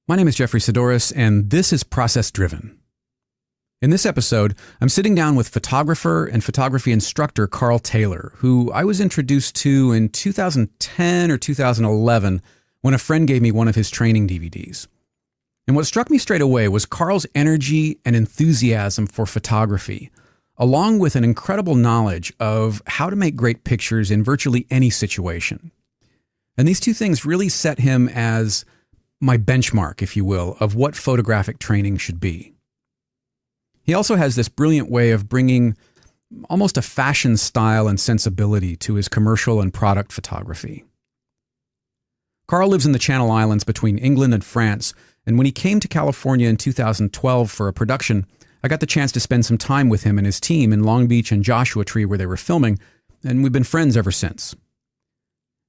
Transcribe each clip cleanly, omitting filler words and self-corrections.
My name is Jeffrey Sidoris, and this is Process Driven. In this episode, I'm sitting down with photographer and photography instructor Karl Taylor, who I was introduced to in 2010 or 2011 when a friend gave me one of his training DVDs. And what struck me straight away was Karl's energy and enthusiasm for photography, along with an incredible knowledge of how to make great pictures in virtually any situation. And these two things really set him as my benchmark, if you will, of what photographic training should be. He also has this brilliant way of bringing almost a fashion style and sensibility to his commercial and product photography. Karl lives in the Channel Islands between England and France, and when he came to California in 2012 for a production, I got the chance to spend some time with him and his team in Long Beach and Joshua Tree where they were filming, and we've been friends ever since.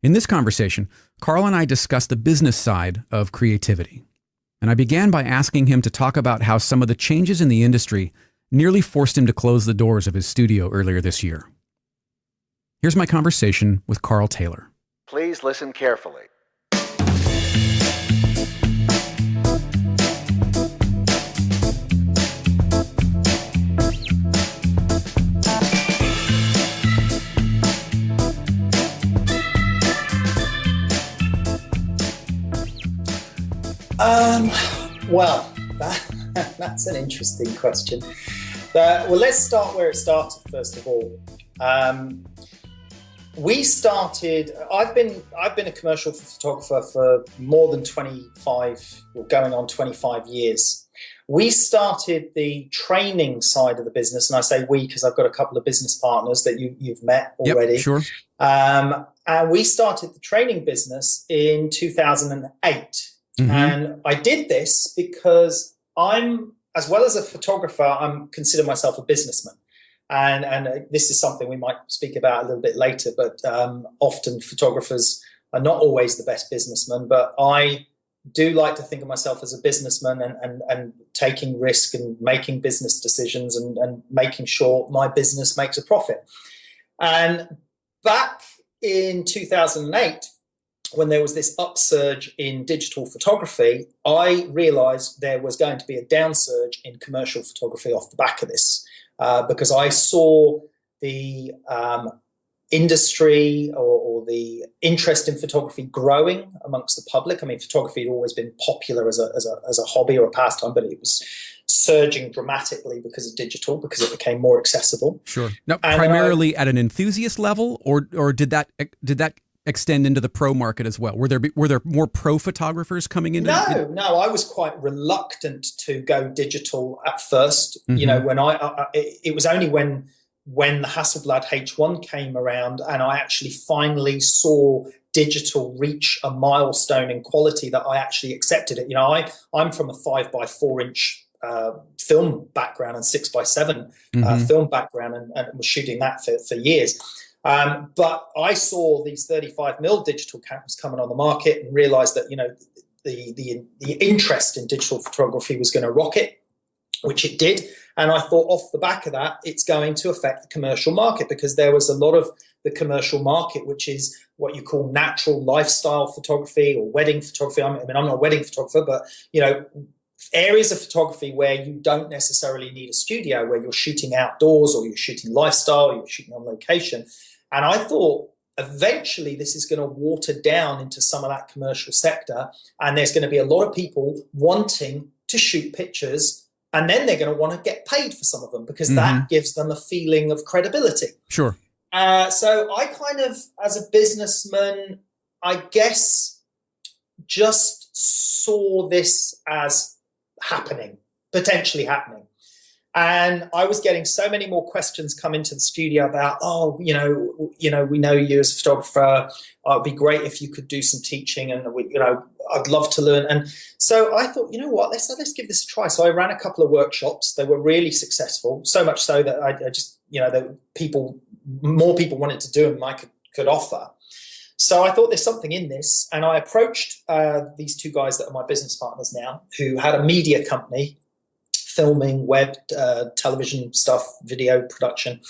In this conversation, Karl and I discussed the business side of creativity, and I began by asking him to talk about how some of the changes in the industry nearly forced him to close the doors of his studio earlier this year. Here's my conversation with Karl Taylor. Please listen carefully. Well, that's an interesting question. Well, let's start where it started, first of all. We started, I've been a commercial photographer for more than 25, or going on 25 years. We started the training side of the business, and I say we because I've got a couple of business partners that you've met already. Yep, sure. And we started the training business in 2008. Mm-hmm. And I did this because I'm, as well as a photographer, I consider myself a businessman. And this is something we might speak about a little bit later, but often photographers are not always the best businessmen, but I do like to think of myself as a businessman and taking risk and making business decisions and making sure my business makes a profit. And back in 2008, when there was this upsurge in digital photography, I realized there was going to be a downsurge in commercial photography off the back of this, because I saw the industry or the interest in photography growing amongst the public. I mean, photography had always been popular as a hobby or a pastime, but it was surging dramatically because of digital, because it became more accessible. Sure. Now, primarily at an enthusiast level, or did that extend into the pro market as well? Were there more pro photographers coming in? No, I was quite reluctant to go digital at first. Mm-hmm. You know, when it was only when the Hasselblad H1 came around and I actually finally saw digital reach a milestone in quality that I actually accepted it. You know, I'm from a 5x4 inch film background and 6x7 film background and was shooting that for years. But I saw these 35mm digital cameras coming on the market and realized that, you know, the interest in digital photography was going to rocket, which it did. And I thought off the back of that, it's going to affect the commercial market, because there was a lot of the commercial market, which is what you call natural lifestyle photography or wedding photography. I mean, I'm not a wedding photographer, but, you know, areas of photography where you don't necessarily need a studio, where you're shooting outdoors or you're shooting lifestyle, you're shooting on location. And I thought eventually this is going to water down into some of that commercial sector, and there's going to be a lot of people wanting to shoot pictures, and then they're going to want to get paid for some of them, because that gives them a feeling of credibility. Sure. So I kind of, as a businessman, I guess just saw this as potentially happening. And I was getting so many more questions come into the studio about, we know you as a photographer. It'd be great if you could do some teaching, and I'd love to learn. And so I thought, you know what, let's give this a try. So I ran a couple of workshops. They were really successful, so much so that I just, more people wanted to do them than I could offer. So I thought there's something in this, and I approached these two guys that are my business partners now, who had a media company, filming, web, television stuff, video production.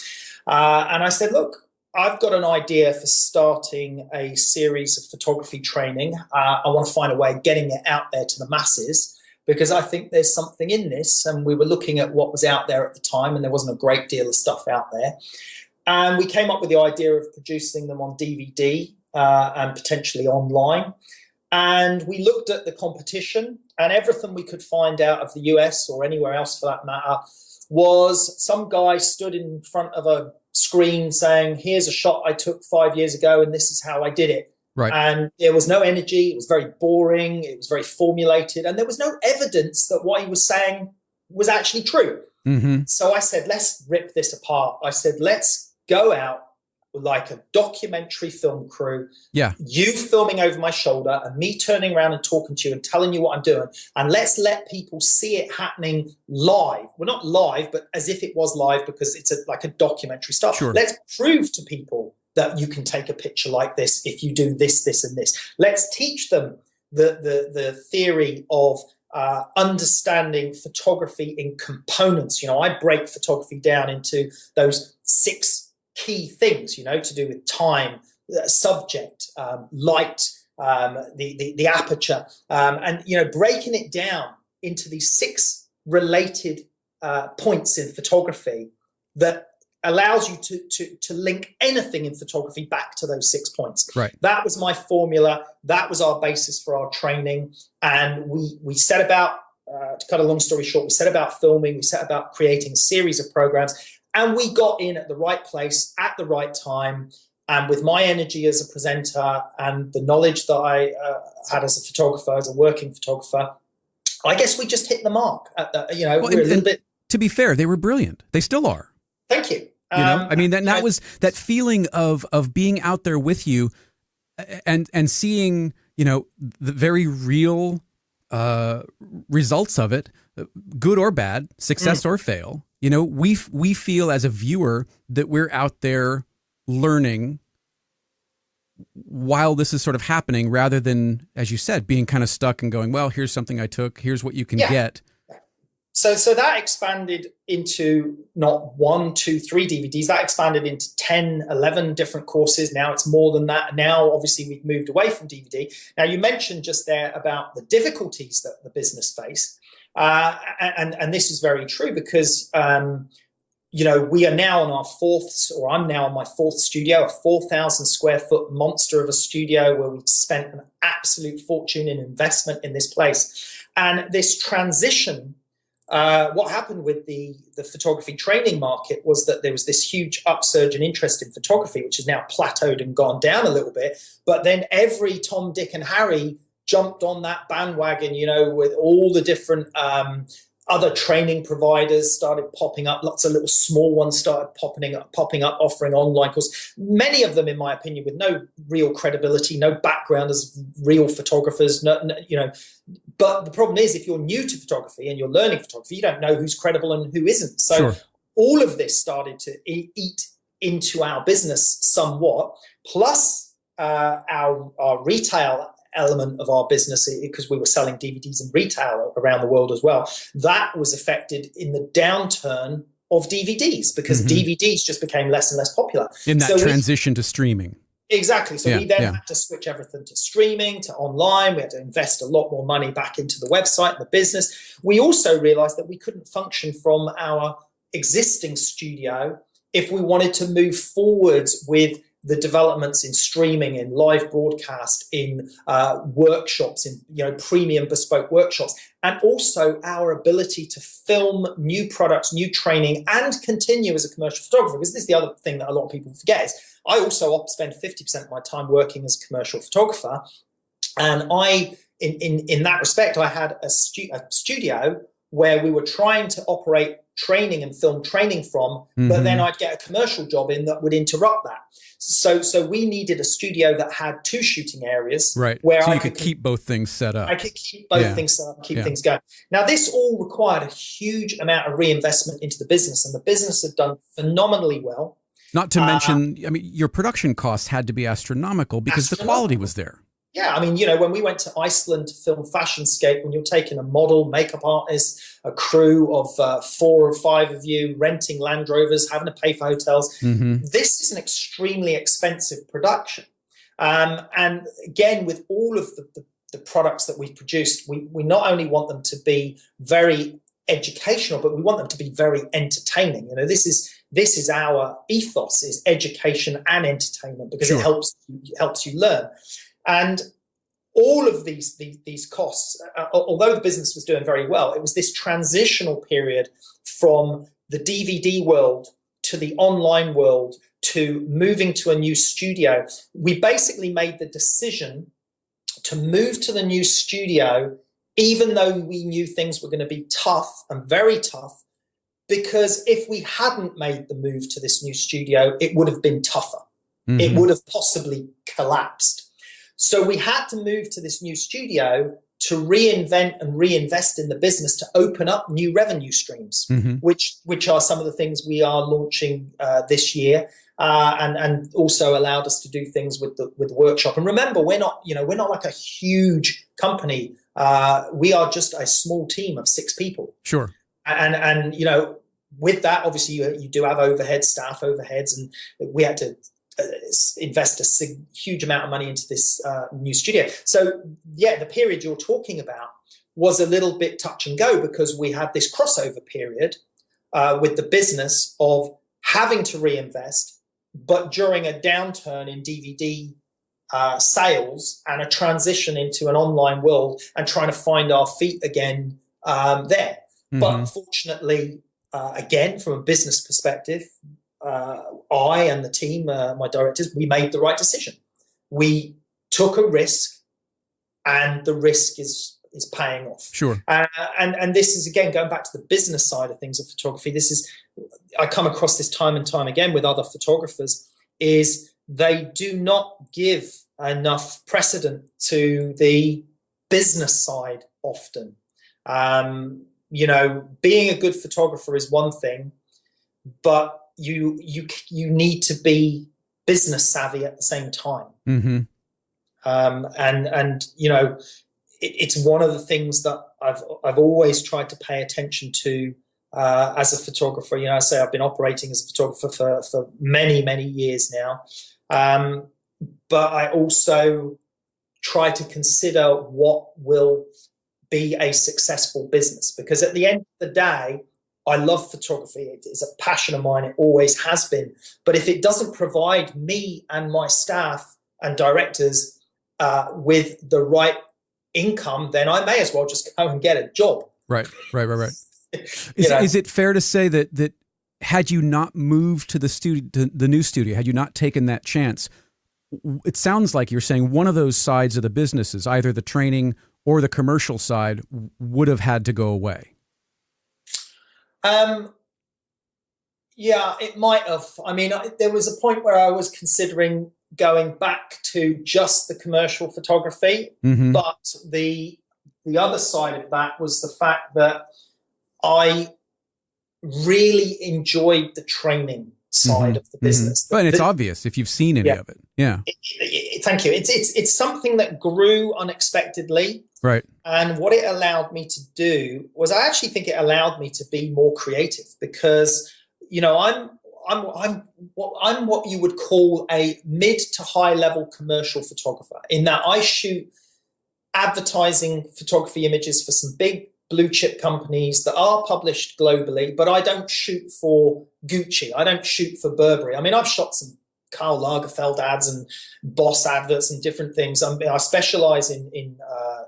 And I said, look, I've got an idea for starting a series of photography training. I want to find a way of getting it out there to the masses, because I think there's something in this. And we were looking at what was out there at the time, and there wasn't a great deal of stuff out there. And we came up with the idea of producing them on DVD and potentially online. And we looked at the competition, and everything we could find out of the US or anywhere else for that matter was some guy stood in front of a screen saying, here's a shot I took 5 years ago and this is how I did it. Right. And there was no energy. It was very boring. It was very formulated. And there was no evidence that what he was saying was actually true. Mm-hmm. So I said, let's rip this apart. I said, let's go out like a documentary film crew. Yeah. You filming over my shoulder and me turning around and talking to you and telling you what I'm doing. And let's let people see it happening live. Well, not live, but as if it was live, because it's like a documentary stuff. Sure. Let's prove to people that you can take a picture like this if you do this, this, and this. Let's teach them the theory of understanding photography in components. I break photography down into those 6 key things, to do with time, subject, light, the aperture, and breaking it down into these 6 related points in photography that allows you to link anything in photography back to those 6 points. Right. That was my formula. That was our basis for our training, and we set about, to cut a long story short, we set about filming. We set about creating a series of programs. And we got in at the right place at the right time. And with my energy as a presenter and the knowledge that I had as a photographer, as a working photographer, I guess we just hit the mark. We're a little bit. To be fair, they were brilliant. They still are. Thank you. That was that feeling of being out there with you, and seeing the very real results of it, good or bad, success or fail. We feel as a viewer that we're out there learning while this is sort of happening, rather than, as you said, being kind of stuck and going, well, here's something I took, here's what you can get. So that expanded into not 1, 2, 3 DVDs. That expanded into 10, 11 different courses. Now it's more than that. Now, obviously, we've moved away from DVD. Now, you mentioned just there about the difficulties that the business faced. And this is very true, because we are now on our 4th, or I'm now on my 4th studio, a 4,000 square foot monster of a studio where we've spent an absolute fortune in investment in this place. And this transition, what happened with the photography training market was that there was this huge upsurge in interest in photography, which has now plateaued and gone down a little bit. But then every Tom, Dick, and Harry jumped on that bandwagon, with all the different other training providers started popping up. Lots of little small ones started popping up, offering online courses. Many of them, in my opinion, with no real credibility, no background as real photographers. But the problem is, if you're new to photography and you're learning photography, you don't know who's credible and who isn't. So Sure. All of this started to eat into our business somewhat. Plus our retail element of our business, because we were selling DVDs in retail around the world as well, that was affected in the downturn of DVDs, because DVDs just became less and less popular. In that transition to streaming. Exactly. So we then had to switch everything to streaming, to online. We had to invest a lot more money back into the website and the business. We also realized that we couldn't function from our existing studio if we wanted to move forwards with the developments in streaming, in live broadcast, in workshops, in premium bespoke workshops, and also our ability to film new products, new training, and continue as a commercial photographer. Because this is the other thing that a lot of people forget is I also spend 50% of my time working as a commercial photographer, and in that respect, I had a studio where we were trying to operate training and film training from, but then I'd get a commercial job in that would interrupt that. So we needed a studio that had 2 shooting areas, right? Where so you could keep both things set up. I could keep both things set up, keep things going. Now, this all required a huge amount of reinvestment into the business, and the business had done phenomenally well. Not to mention, your production costs had to be astronomical because the quality was there. Yeah, I mean, you know, when we went to Iceland to film Fashionscape, when you're taking a model, makeup artist, a crew of 4 or 5 of you, renting Land Rovers, having to pay for hotels, this is an extremely expensive production. And again, with all of the products that we've produced, we not only want them to be very educational, but we want them to be very entertaining. You know, this is our ethos, is education and entertainment, because it helps you learn. And all of these costs, although the business was doing very well, it was this transitional period from the DVD world to the online world to moving to a new studio. We basically made the decision to move to the new studio, even though we knew things were going to be tough and very tough, because if we hadn't made the move to this new studio, it would have been tougher. It would have possibly collapsed. So we had to move to this new studio to reinvent and reinvest in the business, to open up new revenue streams, which are some of the things we are launching this year, and also allowed us to do things with the workshop. And remember, we're not like a huge company. We are just a small team of 6 people. Sure. And you know, with that, obviously you do have staff overheads, and we had to invest a huge amount of money into this new studio. So yeah, the period you're talking about was a little bit touch and go, because we had this crossover period with the business of having to reinvest, but during a downturn in DVD sales and a transition into an online world and trying to find our feet again there. But fortunately, again, from a business perspective, I and the team, my directors, we made the right decision. We took a risk, and the risk is paying off. Sure. And this is, again, going back to the business side of things of photography. I come across this time and time again with other photographers, is they do not give enough precedent to the business side often. You know, being a good photographer is one thing, but you need to be business savvy at the same time. And you know, it's one of the things that I've always tried to pay attention to as a photographer. You know, I say I've been operating as a photographer for many years now, but I also try to consider what will be a successful business, because at the end of the day, I love photography. It is a passion of mine. It always has been. But if it doesn't provide me and my staff and directors with the right income, then I may as well just go and get a job. Right. Is it fair to say that had you not moved to the new studio, had you not taken that chance, it sounds like you're saying one of those sides of the businesses, either the training or the commercial side, would have had to go away? Yeah, it might have. I mean, there was a point where I was considering going back to just the commercial photography, but the other side of that was the fact that I really enjoyed the training side of the business. But it's obvious if you've seen any of it. Yeah. Thank you. It's something that grew unexpectedly. Right. And what it allowed me to do was, I actually think it allowed me to be more creative, because, you know, I'm what you would call a mid to high level commercial photographer, in that I shoot advertising photography images for some big blue chip companies that are published globally, but I don't shoot for Gucci. I don't shoot for Burberry. I mean, I've shot some Karl Lagerfeld ads and Boss adverts and different things. I specialize in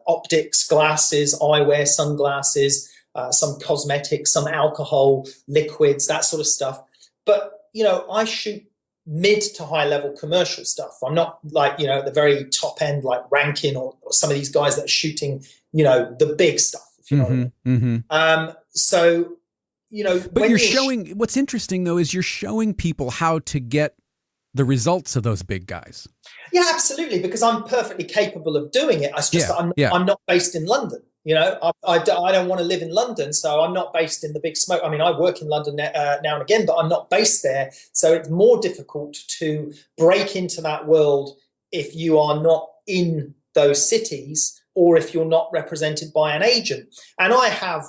optics, glasses, eyewear, sunglasses, some cosmetics, some alcohol, liquids, that sort of stuff. But, you know, I shoot mid to high level commercial stuff. I'm not like, you know, at the very top end, like Rankin or some of these guys that are shooting, you know, the big stuff, if you know what I mean. So, you know, but you're showing, what's interesting though, is you're showing people how to get the results of those big guys. Yeah, absolutely. Because I'm perfectly capable of doing it. It's just that I'm not based in London. You know, I don't want to live in London, so I'm not based in the big smoke. I mean, I work in London now and again, but I'm not based there. So it's more difficult to break into that world if you are not in those cities, or if you're not represented by an agent. And I have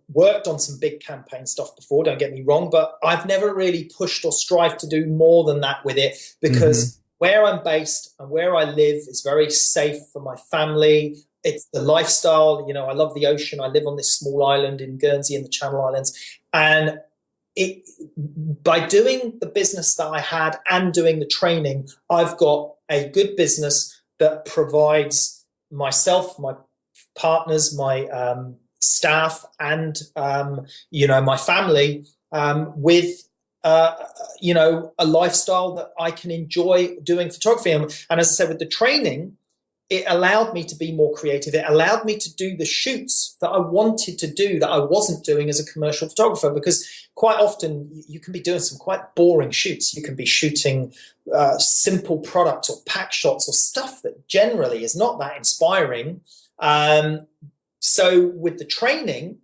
worked on some big campaign stuff before, don't get me wrong, but I've never really pushed or strived to do more than that with it, because where I'm based and where I live is very safe for my family. It's the lifestyle. You know, I love the ocean. I live on this small island in Guernsey in the Channel Islands. And by doing the business that I had and doing the training, I've got a good business that provides myself, my partners, my staff, and my family with a lifestyle that I can enjoy doing photography. And as I said, with the training, it allowed me to be more creative. It allowed me to do the shoots that I wanted to do that I wasn't doing as a commercial photographer, because quite often you can be doing some quite boring shoots. You can be shooting simple products or pack shots or stuff that generally is not that inspiring. So with the training,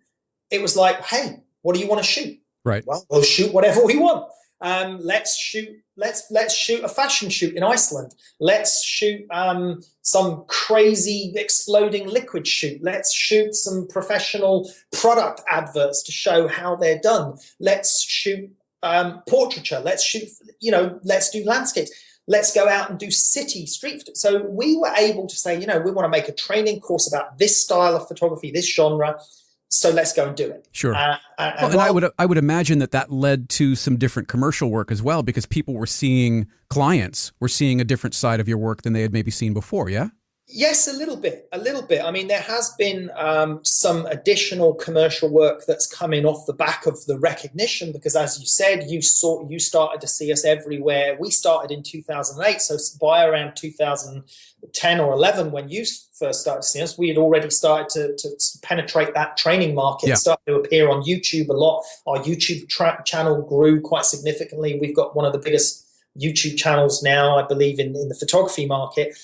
it was like, hey, what do you want to shoot? Right. Well, we'll shoot whatever we want. Let's shoot a fashion shoot in Iceland. Let's shoot some crazy exploding liquid shoot. Let's shoot some professional product adverts to show how they're done. Let's shoot portraiture. Let's shoot, let's do landscapes. Let's go out and do city street. So we were able to say, we want to make a training course about this style of photography, this genre. So let's go and do it. Sure. And I would imagine that led to some different commercial work as well, because clients were seeing a different side of your work than they had maybe seen before. Yeah. Yes, a little bit. I mean, there has been some additional commercial work that's coming off the back of the recognition, because as you said, you started to see us everywhere. We started in 2008. So by around 2010 or 11, when you first started seeing us, we had already started to penetrate that training market, yeah. Started to appear on YouTube a lot. Our YouTube channel grew quite significantly. We've got one of the biggest YouTube channels now, I believe, in the photography market.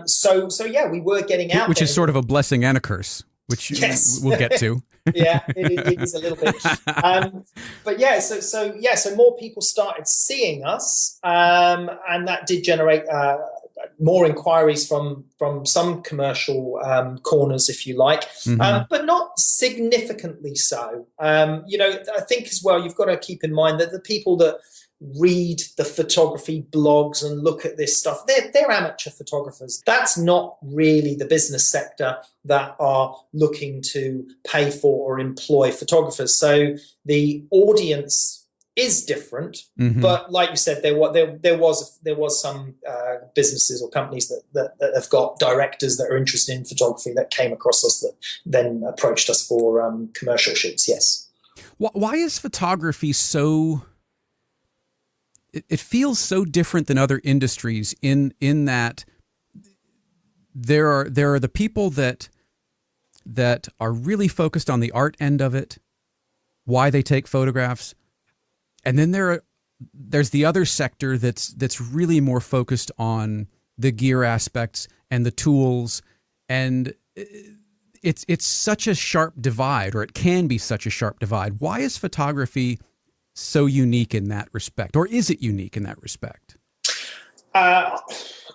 So yeah, we were getting out, which there. is sort of a blessing and a curse, which yes. we'll get to. Yeah, it is a little bit. But yeah, so more people started seeing us, and that did generate more inquiries from some commercial corners, if you like, but not significantly so. I think as well, you've got to keep in mind that the people that read the photography blogs and look at this stuff, they're amateur photographers. That's not really the business sector that are looking to pay for or employ photographers. So the audience is different, but like you said, there was some businesses or companies that have got directors that are interested in photography that came across us, that then approached us for commercial shoots. Yes. Why is photography so? It feels so different than other industries in that there are the people that are really focused on the art end of it, why they take photographs, and then there's the other sector that's really more focused on the gear aspects and the tools, and it's such a sharp divide, or it can be such a sharp divide. Why is photography so unique in that respect, or is it unique in that respect?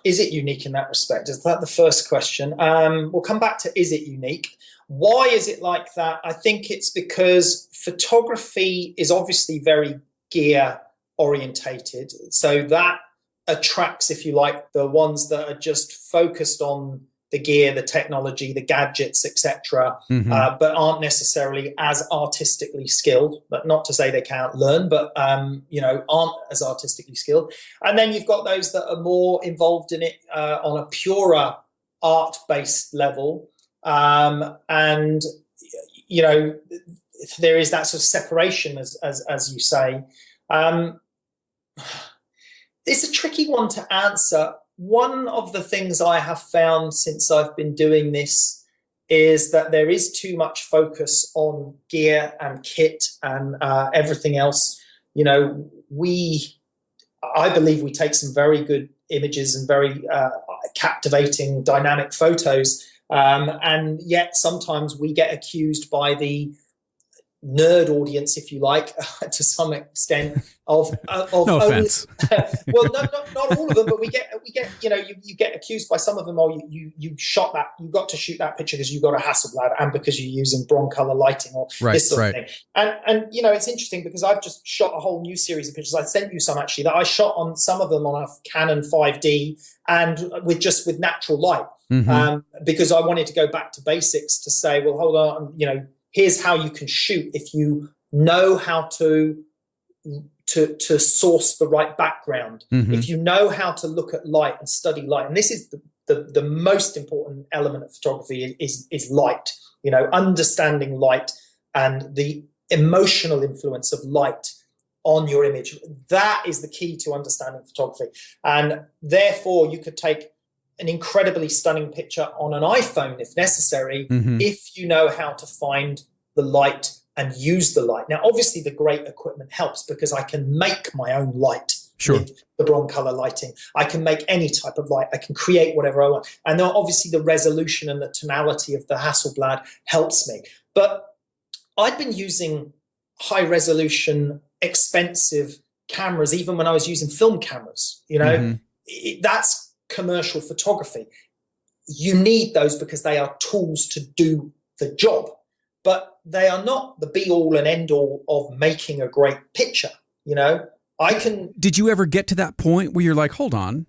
Is it unique in that respect? Is that the first question? We'll come back to, is it unique? Why is it like that? I think it's because photography is obviously very gear orientated. So that attracts, if you like, the ones that are just focused on the gear, the technology, the gadgets, etc., but aren't necessarily as artistically skilled. But not to say they can't learn, but aren't as artistically skilled. And then you've got those that are more involved in it on a purer art-based level, and there is that sort of separation, as you say. It's a tricky one to answer. One of the things I have found since I've been doing this is that there is too much focus on gear and kit and everything else. I believe we take some very good images and very captivating, dynamic photos, and yet sometimes we get accused by the nerd audience, if you like, to some extent, of no offense. Well, not all of them, but we get you get accused by some of them. Oh, you shot that, you got to shoot that picture because you got a Hasselblad and because you're using Broncolor lighting or this sort of thing. And it's interesting because I've just shot a whole new series of pictures. I sent you some actually that I shot on, some of them on a Canon 5D and with natural light, because I wanted to go back to basics to say, well, hold on, here's how you can shoot if you know how to source the right background, if you know how to look at light and study light. And this is the most important element of photography is light, understanding light and the emotional influence of light on your image. That is the key to understanding photography. And therefore you could take an incredibly stunning picture on an iPhone if necessary, if you know how to find the light and use the light. Now, obviously, the great equipment helps because I can make my own light with the Broncolor lighting. I can make any type of light. I can create whatever I want. And then obviously the resolution and the tonality of the Hasselblad helps me. But I'd been using high resolution, expensive cameras, even when I was using film cameras. That's commercial photography. You need those because they are tools to do the job, but they are not the be all and end all of making a great picture. Did you ever get to that point where you're like, hold on,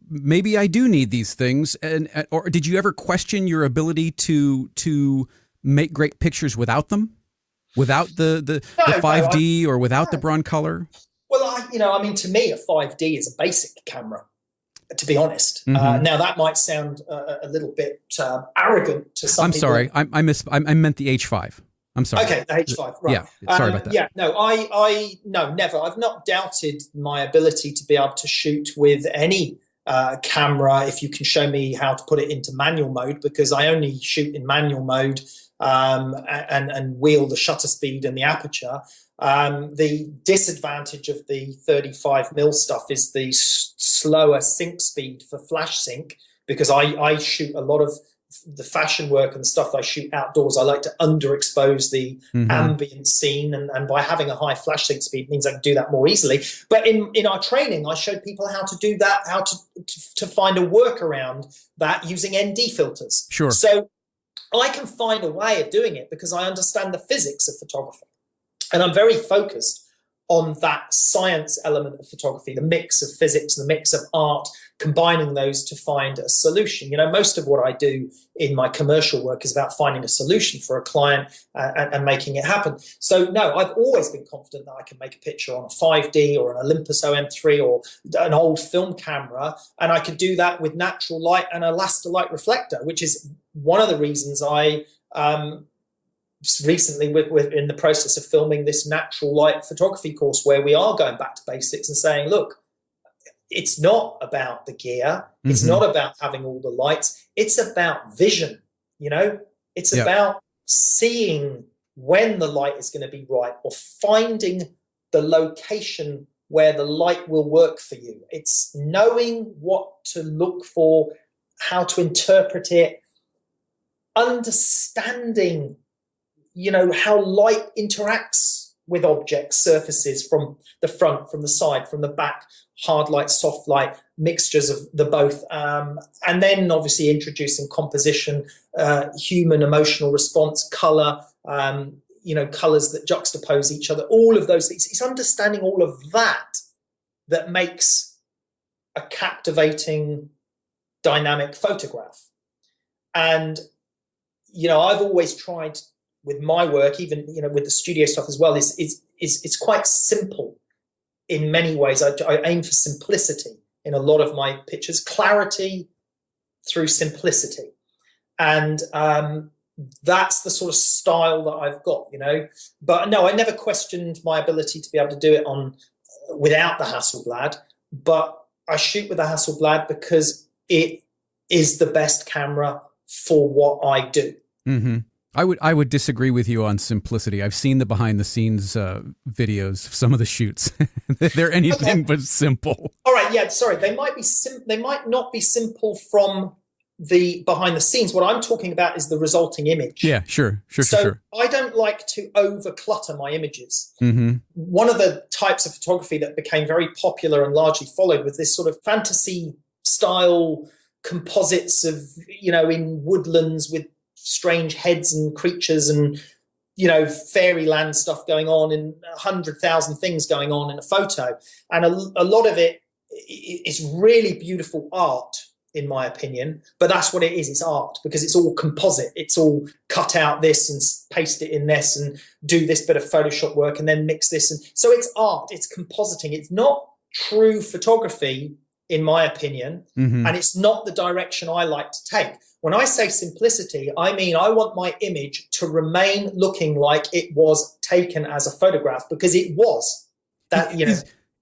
maybe I do need these things, or did you ever question your ability to make great pictures without them, without the 5D or without the Broncolor? Well, to me, a 5D is a basic camera, to be honest. Now, that might sound a little bit arrogant to some people. I'm sorry. I meant the H5. I'm sorry. Okay, the H5, right. Yeah, sorry about that. Yeah, no, no, never. I've not doubted my ability to be able to shoot with any camera if you can show me how to put it into manual mode, because I only shoot in manual mode and wheel the shutter speed and the aperture. The disadvantage of the 35mm stuff is the slower sync speed for flash sync, because I shoot a lot of the fashion work and stuff I shoot outdoors. I like to underexpose the ambient scene, and by having a high flash sync speed means I can do that more easily. But in our training, I showed people how to do that, how to find a workaround that using ND filters. Sure. So I can find a way of doing it because I understand the physics of photography. And I'm very focused on that science element of photography, the mix of physics, the mix of art, combining those to find a solution. Most of what I do in my commercial work is about finding a solution for a client and making it happen. So no, I've always been confident that I can make a picture on a 5D or an Olympus OM3 or an old film camera, and I could do that with natural light and a Elastilite reflector, which is one of the reasons I recently we're in the process of filming this natural light photography course where we are going back to basics and saying, look, it's not about the gear, it's not about having all the lights, it's about vision. It's about seeing when the light is going to be right, or finding the location where the light will work for you. It's knowing what to look for, how to interpret it, understanding how light interacts with objects, surfaces, from the front, from the side, from the back, hard light, soft light, mixtures of the both. And then obviously introducing composition, human emotional response, color, colors that juxtapose each other, all of those things. It's understanding all of that makes a captivating, dynamic photograph. And, I've always tried with my work, even with the studio stuff as well, it's quite simple in many ways. I aim for simplicity in a lot of my pictures, clarity through simplicity, and that's the sort of style that I've got. But no, I never questioned my ability to be able to do it without the Hasselblad. But I shoot with the Hasselblad because it is the best camera for what I do. I would disagree with you on simplicity. I've seen the behind the scenes videos of some of the shoots. They're anything but simple. All right, yeah, sorry. They might not be simple from the behind the scenes. What I'm talking about is the resulting image. Yeah, sure. So I don't like to over clutter my images. Mm-hmm. One of the types of photography that became very popular and largely followed was this sort of fantasy style composites of, in woodlands with strange heads and creatures and, fairyland stuff going on and 100,000 things going on in a photo. And a lot of it is really beautiful art, in my opinion, but that's what it is. It's art because it's all composite. It's all cut out this and paste it in this and do this bit of Photoshop work and then mix this. And so it's art, it's compositing. It's not true photography, in my opinion, and it's not the direction I like to take. When I say simplicity, I mean I want my image to remain looking like it was taken as a photograph, because it was. That,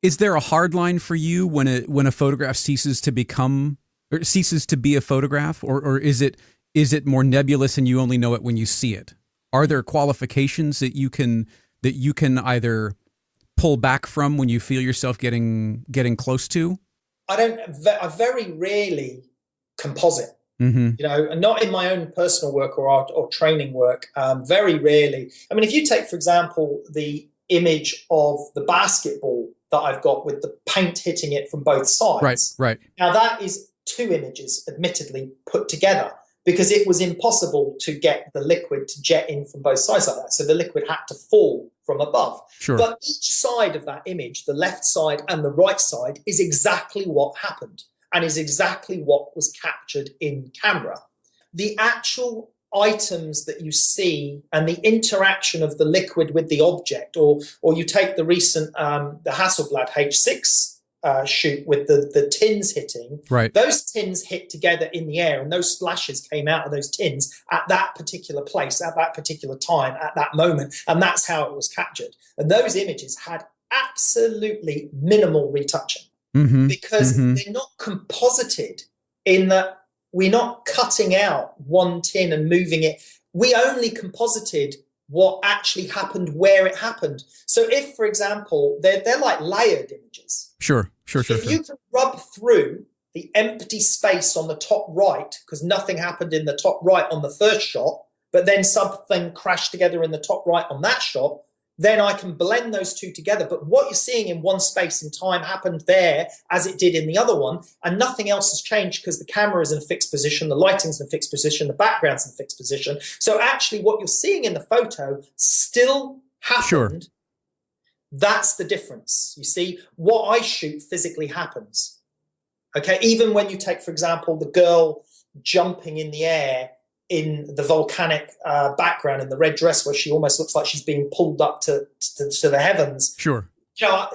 Is there a hard line for you when a photograph ceases to become or ceases to be a photograph, or is it more nebulous and you only know it when you see it? Are there qualifications that you can either pull back from when you feel yourself getting close to? I very rarely composite, and not in my own personal work or training work. Very rarely. I mean, if you take, for example, the image of the basketball that I've got with the paint hitting it from both sides. Right. Now that is two images, admittedly, put together, because it was impossible to get the liquid to jet in from both sides like that. So the liquid had to fall from above. Sure. But each side of that image, the left side and the right side, is exactly what happened and is exactly what was captured in camera. The actual items that you see and the interaction of the liquid with the object, or you take the recent the Hasselblad H6 shoot with the tins hitting. Right. Those tins hit together in the air and those splashes came out of those tins at that particular place, at that particular time, at that moment. And that's how it was captured. And those images had absolutely minimal retouching because they're not composited, in that we're not cutting out one tin and moving it. We only composited what actually happened where it happened. So if, for example, they're like layered images. Sure. If you can rub through the empty space on the top right, because nothing happened in the top right on the first shot, but then something crashed together in the top right on that shot, then I can blend those two together. But what you're seeing in one space in time happened there as it did in the other one, and nothing else has changed because the camera is in a fixed position, the lighting's in a fixed position, the background's in a fixed position. So actually what you're seeing in the photo still happened. Sure. That's the difference. You see, what I shoot physically happens. Okay, even when you take, for example, the girl jumping in the air in the volcanic background in the red dress, where she almost looks like she's being pulled up to the heavens. Sure. I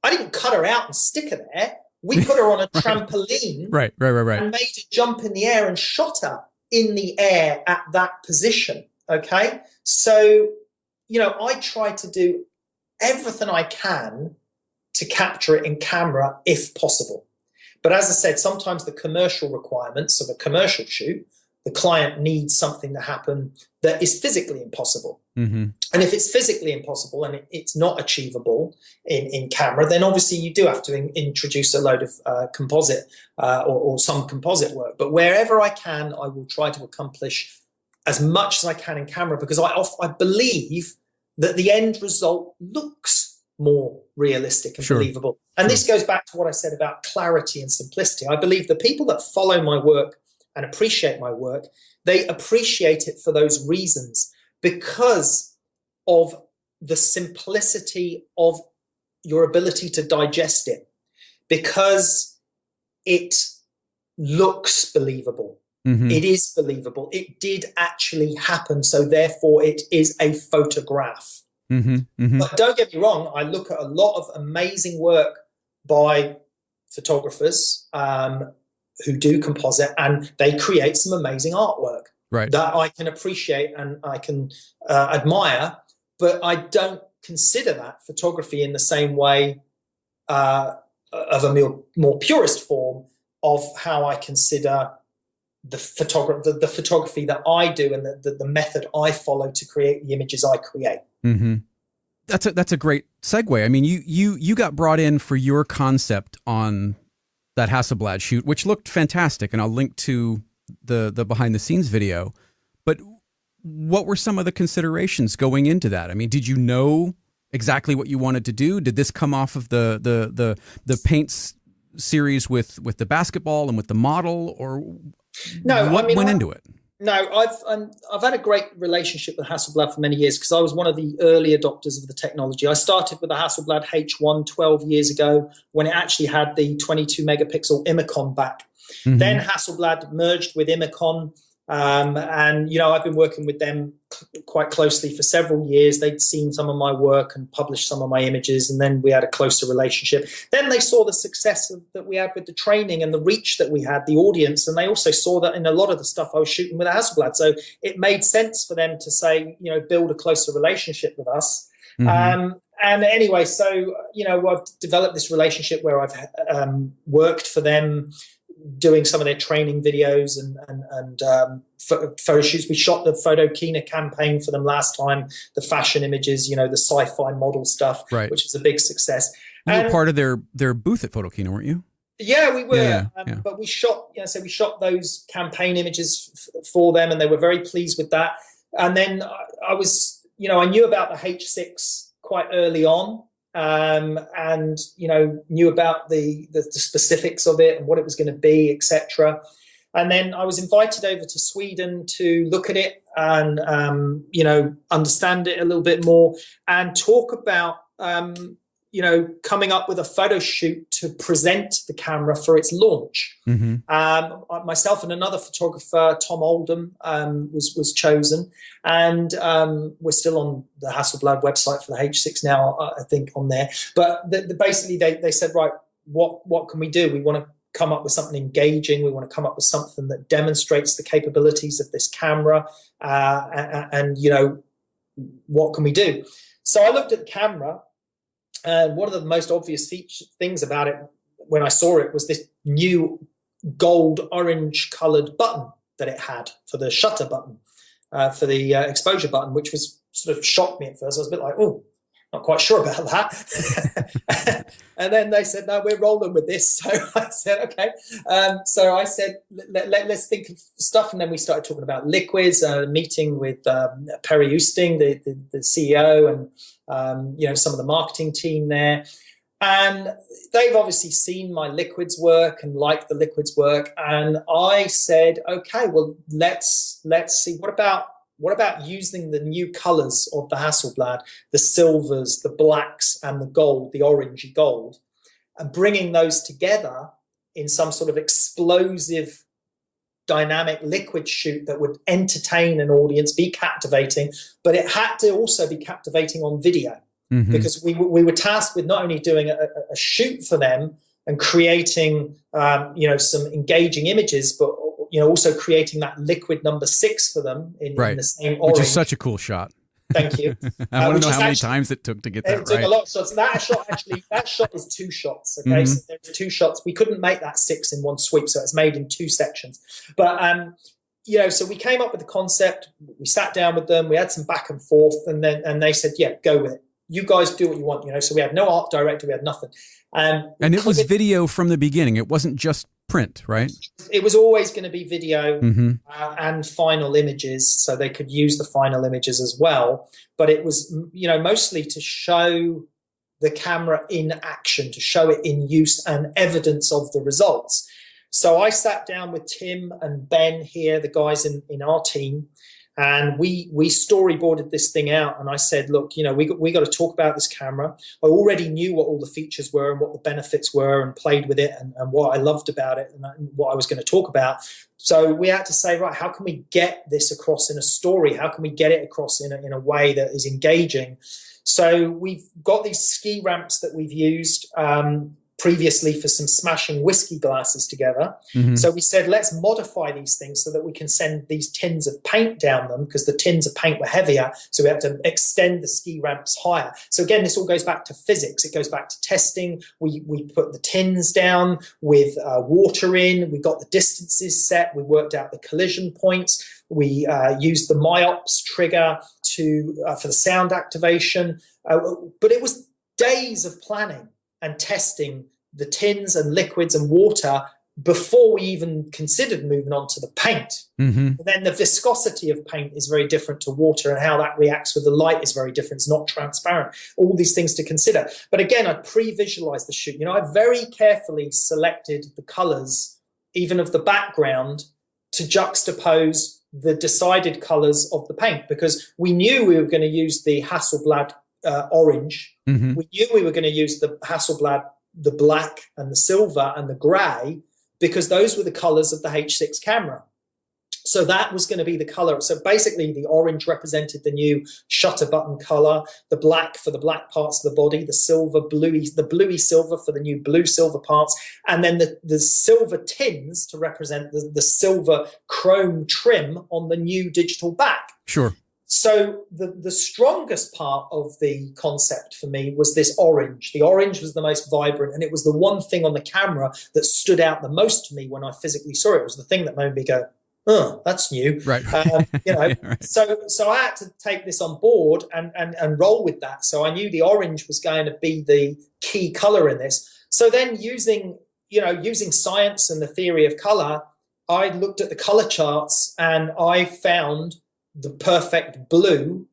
didn't cut her out and stick her there. We put her on a trampoline, right, and made her jump in the air and shot her in the air at that position. Okay, so I try to do everything I can to capture it in camera if possible. But as I said, sometimes the commercial requirements of a commercial shoot, the client needs something to happen that is physically impossible. And if it's physically impossible and it's not achievable in camera, then obviously you do have to introduce a load of composite or some composite work. But wherever I can, I will try to accomplish as much as I can in camera, because I believe that the end result looks more realistic and believable. And this goes back to what I said about clarity and simplicity. I believe the people that follow my work and appreciate my work, they appreciate it for those reasons, because of the simplicity of your ability to digest it, because it looks believable. It is believable. It did actually happen. So therefore it is a photograph. But don't get me wrong, I look at a lot of amazing work by photographers who do composite, and they create some amazing artwork that I can appreciate and I can admire, but I don't consider that photography in the same way of a more purist form of how I consider the photography that I do and the method I follow to create the images I create. That's a great segue. I mean, you got brought in for your concept on that Hasselblad shoot, which looked fantastic, and I'll link to the behind the scenes video, but what were some of the considerations going into that? I mean, did you know exactly what you wanted to do? Did this come off of the paints series with the basketball and with the model, or no? What went into it? No, I've had a great relationship with Hasselblad for many years because I was one of the early adopters of the technology. I started with the Hasselblad H1 12 years ago when it actually had the 22 megapixel Imicon back. Mm-hmm. Then Hasselblad merged with Imicon. And, you know, I've been working with them quite closely for several years. They'd seen some of my work and published some of my images, and then we had a closer relationship. Then they saw the success that we had with the training and the reach that we had, the audience, and they also saw that in a lot of the stuff I was shooting with Hasselblad. So it made sense for them to say, you know, build a closer relationship with us. Mm-hmm. And anyway, so, you know, I've developed this relationship where I've worked for them, doing some of their training videos and photo shoots. We shot the Photokina campaign for them last time, the fashion images, you know, the sci-fi model stuff, right, which was a big success. You were part of their booth at Photokina, weren't you? Yeah, we were. Yeah. But we shot, you know, so we shot those campaign images for them, and they were very pleased with that. And then I was, you know, I knew about the H6 quite early on. And, you know, knew about the specifics of it and what it was going to be, etc. And then I was invited over to Sweden to look at it and, you know, understand it a little bit more and talk about, you know, coming up with a photo shoot to present the camera for its launch. Mm-hmm. Myself and another photographer, Tom Oldham, was chosen, and we're still on the Hasselblad website for the H6 now, I think, on there. But basically, they said, right, what can we do? We want to come up with something engaging. We want to come up with something that demonstrates the capabilities of this camera, and you know, what can we do? So I looked at the camera. And one of the most obvious things about it when I saw it was this new gold orange colored button that it had for the shutter button, for the exposure button, which was sort of shocked me at first. I was a bit like, oh, not quite sure about that. And then they said, no, we're rolling with this. So I said, okay. So I said, let's think of stuff. And then we started talking about liquids, meeting with Perry Oosting, the CEO, and you know, some of the marketing team there. And they've obviously seen my liquids work and liked the liquids work. And I said, okay, well, let's see. What about using the new colors of the Hasselblad, the silvers, the blacks, and the gold, the orangey gold, and bringing those together in some sort of explosive, dynamic liquid shoot that would entertain an audience, be captivating, but it had to also be captivating on video. Mm-hmm. Because we were tasked with not only doing a shoot for them and creating, you know, some engaging images, but you know, also creating that liquid number 6 for them in the same orange. Which is such a cool shot. Thank you. I want to know how many times it took to get that right. It took a lot of shots. That shot is 2 shots. Okay, mm-hmm. So there's 2 shots. We couldn't make that 6 in one sweep, so it's made in 2 sections. But you know, so we came up with the concept. We sat down with them. We had some back and forth, and they said, "Yeah, go with it. You guys do what you want." You know, so we had no art director. We had nothing. And it was video from the beginning. It wasn't just print, right? It was always going to be video, mm-hmm. And final images, so they could use the final images as well. But it was, you know, mostly to show the camera in action, to show it in use and evidence of the results. So I sat down with Tim and Ben here, the guys in our team, and we storyboarded this thing out. And I said, look, you know, we got to talk about this camera. I already knew what all the features were and what the benefits were, and played with it and what I loved about it and what I was going to talk about. So we had to say, right, how can we get this across in a story? How can we get it across in a way that is engaging? So we've got these ski ramps that we've used previously for some smashing whiskey glasses together. Mm-hmm. So we said, let's modify these things so that we can send these tins of paint down them, because the tins of paint were heavier. So we had to extend the ski ramps higher. So again, this all goes back to physics. It goes back to testing. We put the tins down with water in. We got the distances set. We worked out the collision points. We used the MyOps trigger for the sound activation. But it was days of planning and testing the tins and liquids and water before we even considered moving on to the paint. And then the viscosity of paint is very different to water, and how that reacts with the light is very different. It's not transparent. All these things to consider. But again, I pre-visualized the shoot. I very carefully selected the colors, even of the background, to juxtapose the decided colors of the paint, because we knew we were going to use the Hasselblad orange. We knew we were going to use the Hasselblad, the black and the silver and the gray, because those were the colors of the H6 camera. So that was going to be the color. So basically the orange represented the new shutter button color, the black for the black parts of the body, the silver, the bluey silver for the new blue silver parts, and then the silver tins to represent the silver chrome trim on the new digital back. Sure. So the strongest part of the concept for me was this orange. The orange was the most vibrant, and it was the one thing on the camera that stood out the most to me when I physically saw it. It was the thing that made me go, oh, that's new. Right. Right. So I had to take this on board and roll with that. So I knew the orange was going to be the key color in this. So then using science and the theory of color, I looked at the color charts and I found the perfect blue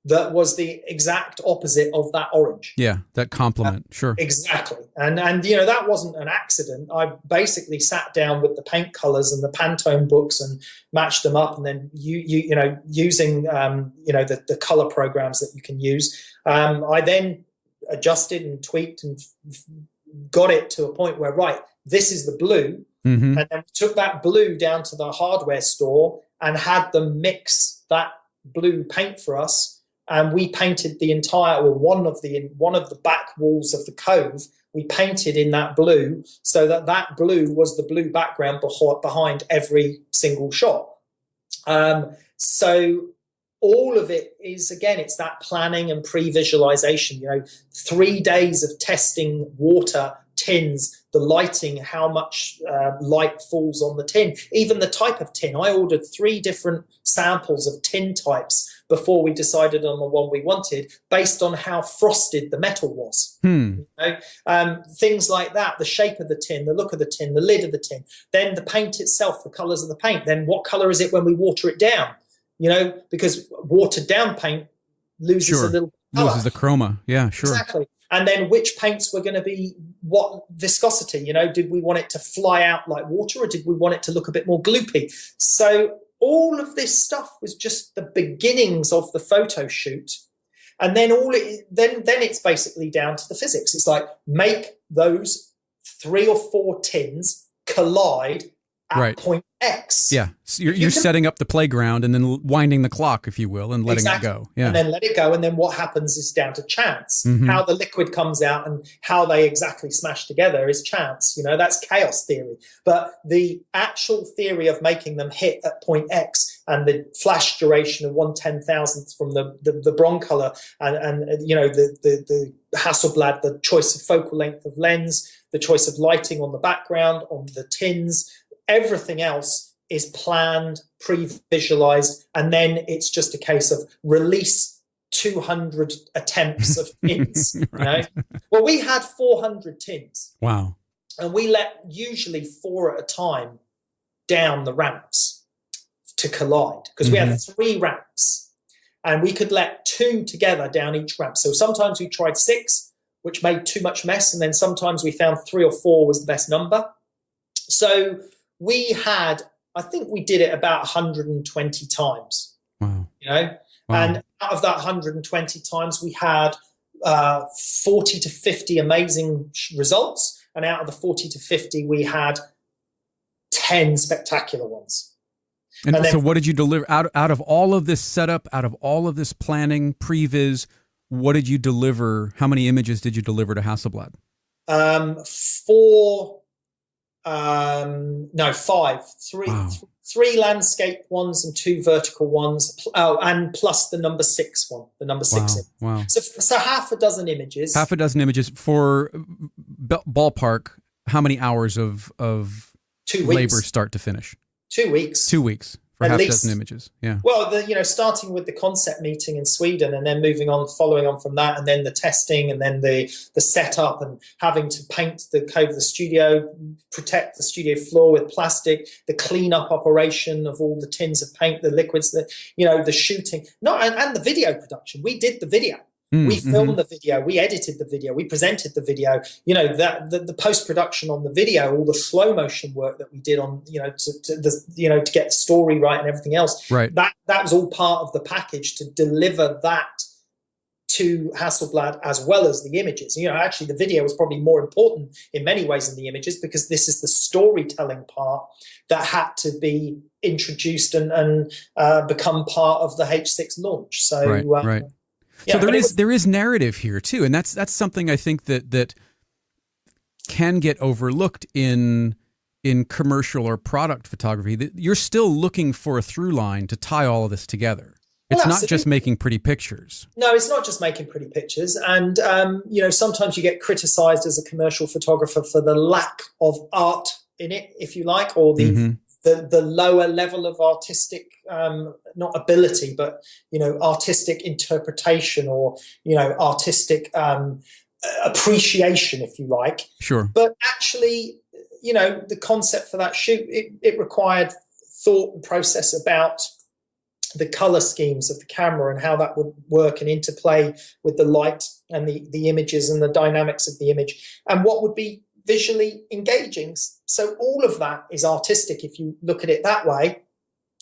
that was the exact opposite of that orange. Yeah, that complement. Sure. Exactly. And that wasn't an accident. I basically sat down with the paint colors and the Pantone books and matched them up, and then using the color programs that you can use. I then adjusted and tweaked and got it to a point where, right, this is the blue. And then we took that blue down to the hardware store and had them mix that blue paint for us. And we painted the entire, or one of the back walls of the cove, we painted in that blue, so that blue was the blue background behind every single shot. So all of it is, again, it's that planning and pre-visualization. 3 days of testing water, tins, the lighting, how much light falls on the tin, even the type of tin. I ordered 3 different samples of tin types before we decided on the one we wanted, based on how frosted the metal was. Things like that, the shape of the tin, the look of the tin, the lid of the tin, then the paint itself, the colors of the paint, then what color is it when we water it down? Because watered down paint loses a little color. Loses the chroma. Yeah, sure. Exactly. And then which paints were going to be what viscosity? Did we want it to fly out like water, or did we want it to look a bit more gloopy? So all of this stuff was just the beginnings of the photo shoot. And then then it's basically down to the physics. It's like, make those 3 or 4 tins collide at point X. Yeah. So you're setting up the playground and then winding the clock, if you will, and letting it go. Yeah. And then let it go. And then what happens is down to chance. How the liquid comes out and how they exactly smash together is chance. That's chaos theory. But the actual theory of making them hit at point X and the flash duration of 1/10,000th from the broncolor and the Hasselblad, the choice of focal length of lens, the choice of lighting on the background, on the tins, everything else is planned, pre-visualized, and then it's just a case of release 200 attempts of tins. Right. Well, we had 400 tins. Wow. And we let usually 4 at a time down the ramps to collide, because we had 3 ramps and we could let 2 together down each ramp. So sometimes we tried 6, which made too much mess, and then sometimes we found 3 or 4 was the best number. So we had, I think we did it about 120 times. Wow. And out of that 120 times, we had 40 to 50 amazing results. And out of the 40 to 50, we had 10 spectacular ones. And then, so what did you deliver out of all of this setup, out of all of this planning, previs? What did you deliver? How many images did you deliver to Hasselblad? 5. Three landscape ones and 2 vertical ones. And plus the number 6 one, the number 6. Wow. So half a dozen images. Half a dozen images for ballpark. How many hours of 2 weeks. Labor start to finish? 2 weeks. 2 weeks for at half a least dozen images. Yeah. Well, starting with the concept meeting in Sweden, and then following on from that, and then the testing, and then the setup, and having to paint the cove of the studio, protect the studio floor with plastic, the cleanup operation of all the tins of paint, the liquids, the shooting, and the video production. We did the video. We filmed the video, we edited the video, we presented the video, the post-production on the video, all the slow motion work that we did on, to get the story right and everything else. Right. That was all part of the package to deliver that to Hasselblad, as well as the images. Actually the video was probably more important in many ways than the images, because this is the storytelling part that had to be introduced and become part of the H6 launch. So, right. So there is narrative here too, and that's something I think that can get overlooked in commercial or product photography. That you're still looking for a through line to tie all of this together. It's not just making pretty pictures. No, it's not just making pretty pictures, and sometimes you get criticized as a commercial photographer for the lack of art in it, if you like, or the lower level of artistic, not ability, but, artistic interpretation, or, artistic appreciation, if you like. Sure. But actually, the concept for that shoot, it required thought and process about the color schemes of the camera and how that would work and interplay with the light and the images and the dynamics of the image and what would be visually engaging. So all of that is artistic if you look at it that way.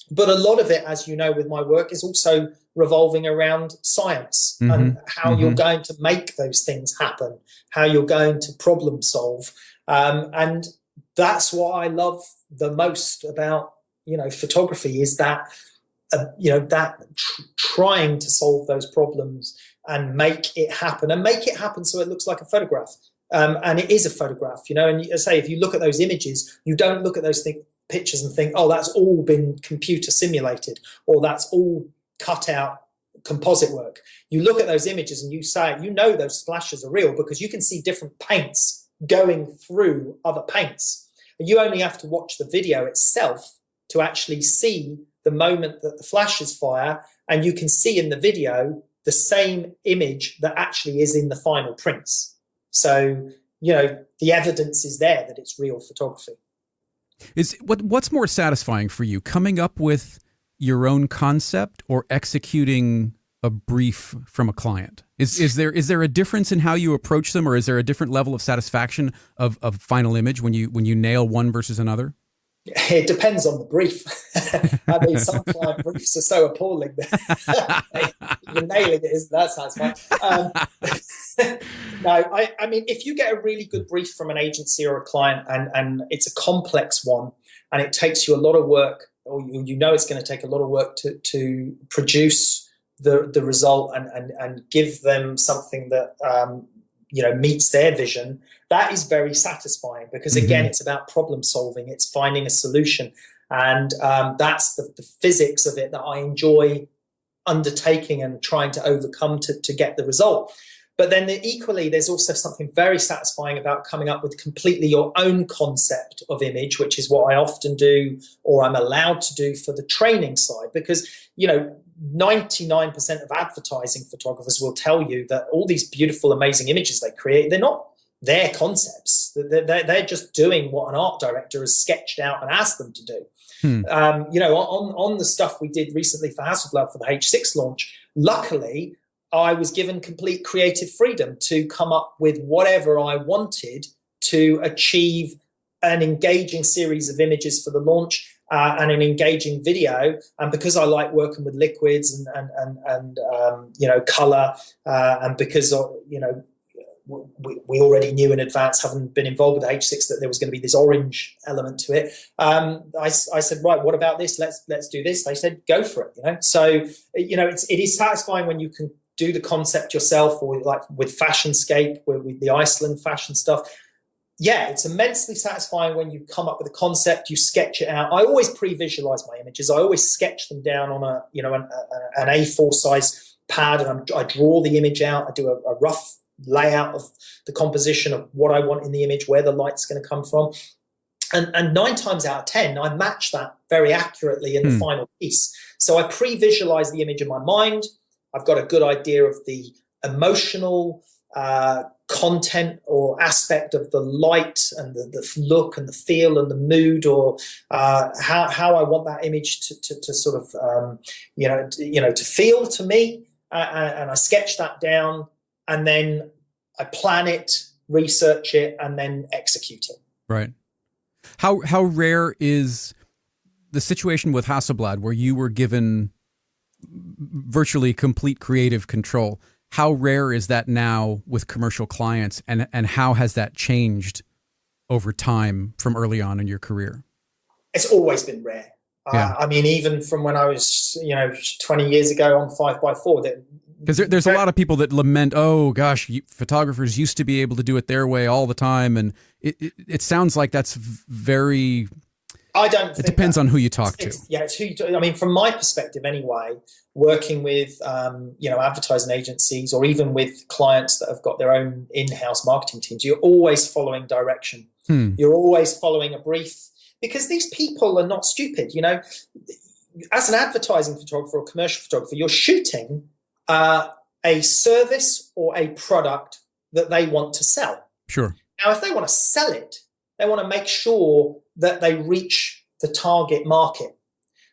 But a lot of it, as you know, with my work, is also revolving around science and how you're going to make those things happen, how you're going to problem solve. And that's what I love the most about, photography, is that, trying to solve those problems and make it happen so it looks like a photograph. And it is a photograph, and I say, if you look at those images, you don't look at those pictures and think, oh, that's all been computer simulated, or that's all cut out composite work. You look at those images and you say, those splashes are real, because you can see different paints going through other paints. You only have to watch the video itself to actually see the moment that the flashes fire, and you can see in the video the same image that actually is in the final prints. So, the evidence is there that it's real photography. What's more satisfying for you, coming up with your own concept or executing a brief from a client? Is there a difference in how you approach them, or is there a different level of satisfaction of final image when you nail one versus another? It depends on the brief. I mean, some client briefs are so appalling that you're nailing it, isn't that satisfying? No, I mean, if you get a really good brief from an agency or a client, and it's a complex one, and it takes you a lot of work, or it's going to take a lot of work to produce the result and give them something that meets their vision, that is very satisfying, because again, it's about problem solving, it's finding a solution, and that's the physics of it that I enjoy undertaking and trying to overcome to get the result. But then equally, there's also something very satisfying about coming up with completely your own concept of image, which is what I often do, or I'm allowed to do for the training side, because 99% of advertising photographers will tell you that all these beautiful, amazing images they create, they're not their concepts. They're just doing what an art director has sketched out and asked them to do. On the stuff we did recently for Hasselblad for the H6 launch, luckily, I was given complete creative freedom to come up with whatever I wanted to achieve an engaging series of images for the launch. And an engaging video, and because I like working with liquids and color, and because we already knew in advance, having been involved with H6, that there was going to be this orange element to it. I said, right, what about this? Let's do this. They said, go for it. So it is satisfying when you can do the concept yourself, or like with Fashionscape, with the Iceland fashion stuff. Yeah, it's immensely satisfying when you come up with a concept, you sketch it out. I always pre-visualize my images. I always sketch them down on an A4 size pad, and I draw the image out. I do a rough layout of the composition of what I want in the image, where the light's going to come from. And 9 times out of 10, I match that very accurately in the final piece. So I pre-visualize the image in my mind. I've got a good idea of the emotional content or aspect of the light and the look and the feel and the mood, or how I want that image to sort of to feel to me, and I sketch that down, and then I plan it, research it, and then execute it. Right. How rare is the situation with Hasselblad where you were given virtually complete creative control? How rare is that now with commercial clients, and how has that changed over time from early on in your career? It's always been rare. Yeah. I mean, even from when I was, 20 years ago on 5x4, because there's a lot of people that lament, oh gosh, photographers used to be able to do it their way all the time, and it sounds like that's very. I don't. Think it depends on who you talk to. It's who you talk. I mean, from my perspective, anyway, working with advertising agencies, or even with clients that have got their own in-house marketing teams, you're always following direction. You're always following a brief, because these people are not stupid. As an advertising photographer or commercial photographer, you're shooting a service or a product that they want to sell. Sure. Now, if they want to sell it, they want to make sure that they reach the target market.